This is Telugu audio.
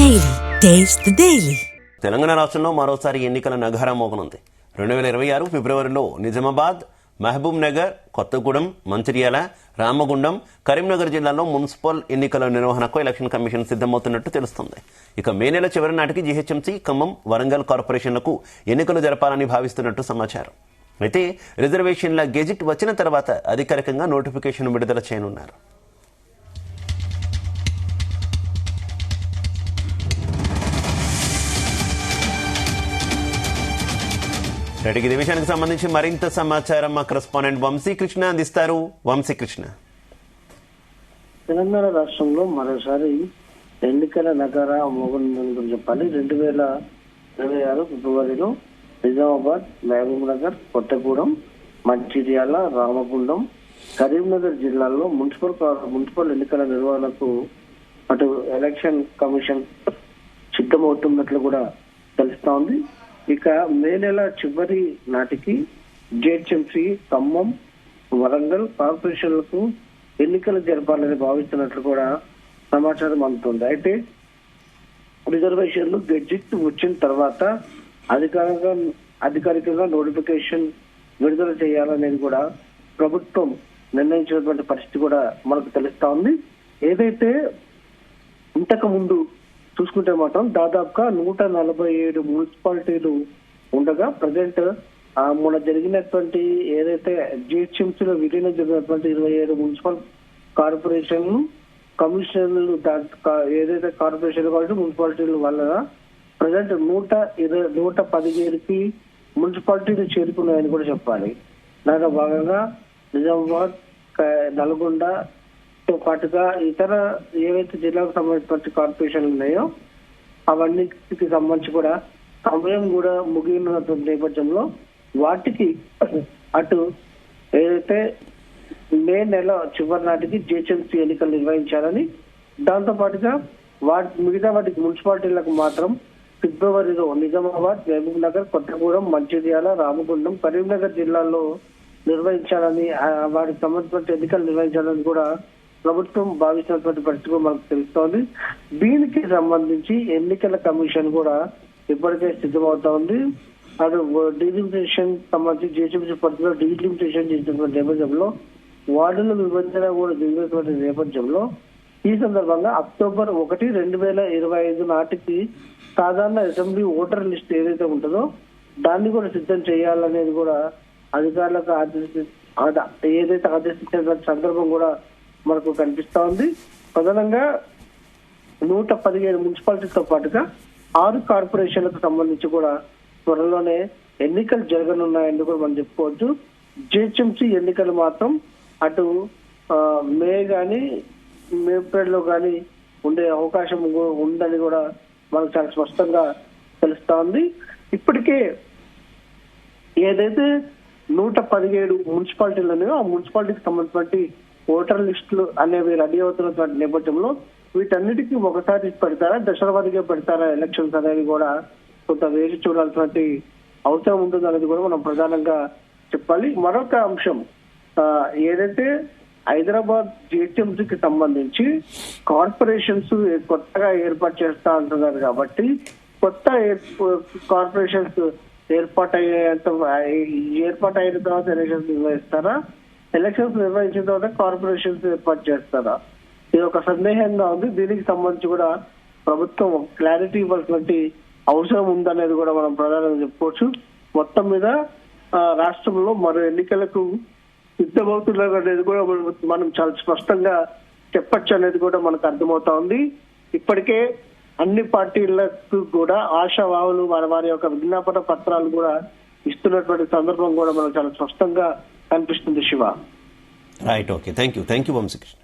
Daily taste the daily. Telangana రాష్ట్రంలో మరోసారి ఎన్నికల నగారా మోగనుంది. 2026 ఫిబ్రవరిలో నిజామాబాద్, మహబూబ్ నగర్, కొత్తగూడెం, మంచిర్యాల, రామగుండం, కరీంనగర్ జిల్లాల్లో మున్సిపల్ ఎన్నికల నిర్వహణకు ఎలక్షన్ కమిషన్ సిద్దమవుతున్నట్టు తెలుస్తోంది. ఇక మే నెల చివరి నాటికి జీహెచ్ఎంసీ, ఖమ్మం, వరంగల్ కార్పొరేషన్లకు ఎన్నికలు జరపాలని భావిస్తున్నట్టు సమాచారం. అయితే రిజర్వేషన్ల గెజిట్ వచ్చిన తర్వాత అధికారికంగా నోటిఫికేషన్ విడుదల చేయనున్నారు. రెడ్డికి ఈ విషయానికి సంబంధించి మరింత సమాచారం మా కరెస్పాండెంట్ వంశీకృష్ణ అందిస్తారు. వంశీకృష్ణ, తెలంగాణ రాష్ట్రంలో మరోసారి ఎన్నికల నగారా మోగనుందని గురించి చెప్పాలి. 2026 ఫిబ్రవరిలో నిజామాబాద్, మహబూబ్ నగర్, కొత్తగూడెం, మంచిర్యాల, రామగుండం, కరీంనగర్ జిల్లాల్లో మున్సిపల్ ఎన్నికల నిర్వహణకు అటు ఎలక్షన్ కమిషన్ సిద్ధమవుతున్నట్లు కూడా తెలుస్తా ఉంది. ఇక మే నెల చివరి నాటికి జిహెచ్ఎంసీ, ఖమ్మం, వరంగల్ కార్పొరేషన్లకు ఎన్నికలు జరపాలని భావిస్తున్నట్లు కూడా సమాచారం అందుతుంది. అయితే రిజర్వేషన్లు గెజిట్ వచ్చిన తర్వాత అధికారికంగా నోటిఫికేషన్ విడుదల చేయాలనేది కూడా ప్రభుత్వం నిర్ణయించినటువంటి పరిస్థితి కూడా మనకు తెలుస్తా ఉంది. ఏదైతే ఇంతకు ముందు చూసుకుంటే మాత్రం దాదాపుగా 147 మున్సిపాలిటీలు ఉండగా ప్రజెంట్ మొన్న జరిగినటువంటి ఏదైతే జిహెచ్ఎంసీలో విలీనం జరిగినటువంటి 27 మున్సిపల్ కార్పొరేషన్లు, కమిషనర్లు, ఏదైతే కార్పొరేషన్ కాబట్టి మున్సిపాలిటీల వల్ల ప్రజెంట్ 117కి మున్సిపాలిటీలు చేరుకున్నాయని కూడా చెప్పాలి. దాంట్లో భాగంగా నిజామాబాద్, నల్గొండ పాటుగా ఇతర ఏవైతే జిల్లాకు సంబంధించిన కార్పొరేషన్లు ఉన్నాయో అవన్నిటికి సంబంధించి కూడా సమయం కూడా ముగినటువంటి నేపథ్యంలో వాటికి అటు ఏదైతే మే నెల చివరి నాటికి జిహెచ్ఎంసీ ఎన్నికలు నిర్వహించాలని, దాంతో పాటుగా మిగతా వాటికి మున్సిపాలిటీలకు మాత్రం ఫిబ్రవరిలో నిజామాబాద్, మహబూబ్ నగర్, కొత్తగూడెం, మంచిర్యాల, రామగుండం, కరీంనగర్ జిల్లాల్లో నిర్వహించాలని, వాటికి సంబంధించిన ఎన్నికలు నిర్వహించాలని కూడా ప్రభుత్వం భావిస్తున్నటువంటి పరిస్థితి మనకు తెలుస్తోంది. దీనికి సంబంధించి ఎన్నికల కమిషన్ కూడా ఇప్పటికే సిద్ధమవుతా ఉంది. అటు డీలిమిటేషన్ సంబంధించి జిహెచ్ఎంసీ పరిధిలో డీలిమిటేషన్ చేసినటువంటి నేపథ్యంలో, వార్డుల విభజన కూడా జరిగినటువంటి నేపథ్యంలో ఈ సందర్భంగా అక్టోబర్ 1, 2025 నాటికి సాధారణ అసెంబ్లీ ఓటర్ లిస్ట్ ఏదైతే ఉంటుందో దాన్ని కూడా సిద్ధం చేయాలనేది కూడా అధికారులకు ఏదైతే ఆదేశించిన సందర్భం కూడా మనకు కనిపిస్తా ఉంది. ప్రధానంగా 117 మున్సిపాలిటీతో పాటుగా 6 కార్పొరేషన్లకు సంబంధించి కూడా త్వరలోనే ఎన్నికలు జరగనున్నాయని కూడా మనం చెప్పుకోవచ్చు. జిహెచ్ఎంసీ ఎన్నికలు మాత్రం అటు మే గాని, ఏప్రిల్ లో గాని ఉండే అవకాశం ఉందని కూడా మనకు చాలా స్పష్టంగా తెలుస్తా ఉంది. ఇప్పటికే ఏదైతే 117 మున్సిపాలిటీలు ఉన్నాయో ఆ మున్సిపాలిటీకి సంబంధించిన ఓటర్ లిస్టులు అనేవి రెడీ అవుతున్నటువంటి నేపథ్యంలో వీటన్నిటికీ ఒకసారి పెడతారా, దశల వారీగా పెడతారా ఎలక్షన్స్ అనేది కూడా కొంత వేసి చూడాల్సినటువంటి అవసరం ఉంటుంది అనేది కూడా మనం ప్రధానంగా చెప్పాలి. మరొక అంశం ఏదైతే హైదరాబాద్ జిహెచ్ఎంసీకి సంబంధించి కార్పొరేషన్స్ కొత్తగా ఏర్పాటు చేస్తా అంటున్నారు కాబట్టి కొత్త కార్పొరేషన్స్ ఏర్పాటైన తర్వాత ఎలక్షన్స్ నిర్వహిస్తారా, ఎలక్షన్స్ నిర్వహించిన తర్వాత కార్పొరేషన్స్ ఏర్పాటు చేస్తారా, ఇది ఒక సందేహంగా ఉంది. దీనికి సంబంధించి కూడా ప్రభుత్వం క్లారిటీ ఇవ్వాల్సినటువంటి అవసరం ఉందనేది కూడా మనం ప్రధానంగా చెప్పుకోవచ్చు. మొత్తం మీద రాష్ట్రంలో మరో ఎన్నికలకు సిద్ధమవుతున్నారు అనేది కూడా మనం చాలా స్పష్టంగా చెప్పచ్చు అనేది కూడా మనకు అర్థమవుతా ఉంది. ఇప్పటికే అన్ని పార్టీలకు కూడా ఆశావాహులు వారి యొక్క విజ్ఞాపన పత్రాలు కూడా ఇస్తున్నటువంటి సందర్భం కూడా మనకు చాలా స్పష్టంగా కనిపిస్తుంది. Shiva, right, okay, thank you Vamsikrishna.